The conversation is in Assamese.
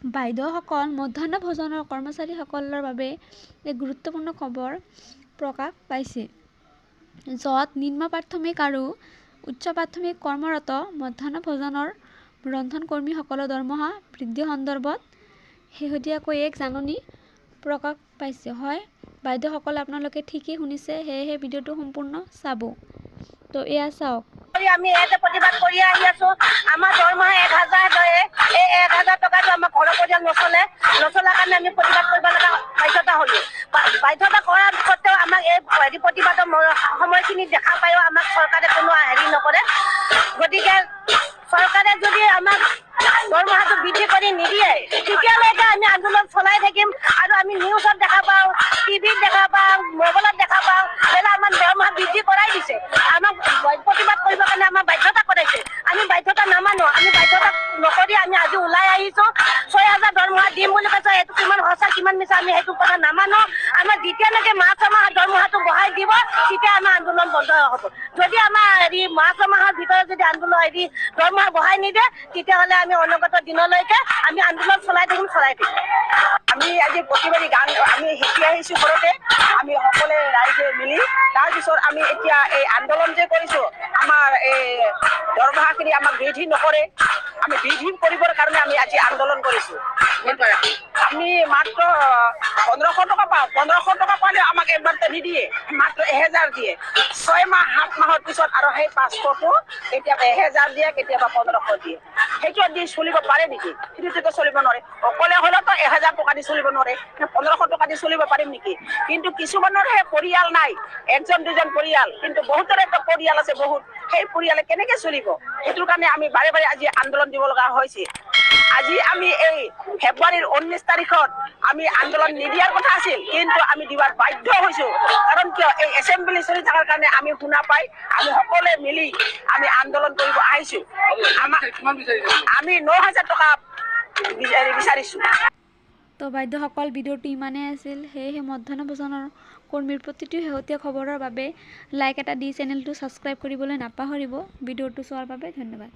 বাইদেউসকল মধ্যাহ্ন ভোজনৰ কৰ্মচাৰীসকলৰ বাবে এক গুৰুত্বপূৰ্ণ খবৰ প্ৰকাশ পাইছে, য'ত নিম্ন প্ৰাথমিক আৰু উচ্চ প্ৰাথমিক কৰ্মৰত মধ্যাহ্ন ভোজনৰ ৰন্ধন কৰ্মীসকলৰ দৰমহা বৃদ্ধি সন্দৰ্ভত শেহতীয়াকৈ এক জাননী প্ৰকাশ পাইছে। হয় বাইদেউসকল, আপোনালোকে ঠিকেই শুনিছে, সেয়েহে ভিডিঅ'টো সম্পূৰ্ণ চাব। তো এয়া চাওক। আমি এটা প্ৰতিবাদ কৰি আহি আছো। আমাৰ দৰমহা 1000 দৰে, এই 1000 টকাটো আমাৰ ঘৰৰ পৰিয়াল নচলাৰ কাৰণে আমি প্ৰতিবাদ কৰিব লগা বাধ্যতা হ'লো। বাধ্যতা কৰাৰ পিছতেও আমাক এই প্ৰতিবাদৰ সময়খিনি দেখা পায়ো আমাক চৰকাৰে কোনো নকৰে। গতিকে চৰকাৰে যদি আমাক দৰমহাটো বৃদ্ধি কৰি নিদিয়ে, তেতিয়ালৈকে আমি আন্দোলন চলাই থাকিম। আৰু আমি নিউজত দেখা পাওঁ, টিভিত দেখা পাওঁ, মোবাইলত দেখা পাওঁ, আমাৰ দৰমহা বৃদ্ধি কৰাই দিছে। আমাক প্ৰতিবাদ কৰিবৰ কাৰণে আমাৰ বাধ্যতা কৰাইছে। আমি বাধ্যতা নামানো। আমি বাধ্যতা নকৰি আমি আজি ওলাই আহিছো। 6000 দৰমহা দিম বুলি কৈছে, এইটো কিমান সঁচা কিমান মিছা আমি সেইটো কথা নামানো। আমাৰ যেতিয়ালৈকে মাৰ্চ মাহৰ দৰমহাটো বঢ়াই দিব, তেতিয়া আমাৰ আন্দোলন বন্ধ হ'ব। যদি আমাৰ মাৰ্চ মাহৰ ভিতৰত যদি আন্দোলন দৰমহা বঢ়াই নিদিয়ে, তেতিয়াহ'লে আমি অনাগত দিনলৈকে আমি আন্দোলন চলাই থাকিম। আমি আজি প্ৰতিবাদী গান আমি শিকি আহিছো ঘৰতে, আমি সকলোৱে ৰাইজে মিলি। তাৰপিছত আমি এতিয়া এই আন্দোলন যে কৰিছো, আমাৰ এই দৰমহাখিনি আমাক বৃদ্ধি নকৰে। আমি বৃদ্ধি কৰিবৰ কাৰণে আমি আজি আন্দোলন কৰিছো। আমি মাত্ৰ 1500 টকা পাওঁ। 1500 টকা পালে আমাক এবাৰতে নিদিয়ে, মাত্ৰ 1000 দিয়ে। 6 মাহ 7 মাহৰ পিছত আৰু সেই 500টো কেতিয়াবা 1000 দিয়ে, কেতিয়াবা 1500 দিয়ে। সেইটো দি চলিব পাৰে নেকি? সেইটোতো চলিব নোৱাৰে। অকলে হ'লেতো 1000 টকা দি চলিব নোৱাৰে, 1500 টকা দি চলিব পাৰিম নেকি? কিন্তু কিছুমানৰ সেই পৰিয়াল নাই, 1জন 2জন পৰিয়াল, কিন্তু বহুতৰ এটা পৰিয়াল আছে বহুত। সেই পৰিয়ালে কেনেকে চলিব? সেইটোৰ কাৰণে আমি বাৰে বাৰে আজি আন্দোলন দিব লগা হৈছে। আজি আমি এই ফেব্ৰুৱাৰীৰ 19 তাৰিখত আমি আন্দোলন নিদিয়াৰ কথা আছিল, কিন্তু আমি দিবাৰ বাধ্য হৈছো। কাৰণ কিয়? এই এছেম্বলি চলি থকাৰ কাৰণে আমি শুনা পাই আমি সকলোৱে মিলি আমি আন্দোলন কৰিব আহিছো। আমি 9000 টকা বিচাৰিছো। তো বাইদেউসকল, ভিডিঅ'টো ইমানেই আছিল। সেয়েহে মধ্যাহ্ন ভোজনৰ কৰ্মীৰ প্ৰতিটো শেহতীয়া খবৰৰ বাবে লাইক এটা দি চেনেলটো ছাবস্ক্ৰাইব কৰিবলৈ নাপাহৰিব। ভিডিঅ'টো চোৱাৰ বাবে ধন্যবাদ।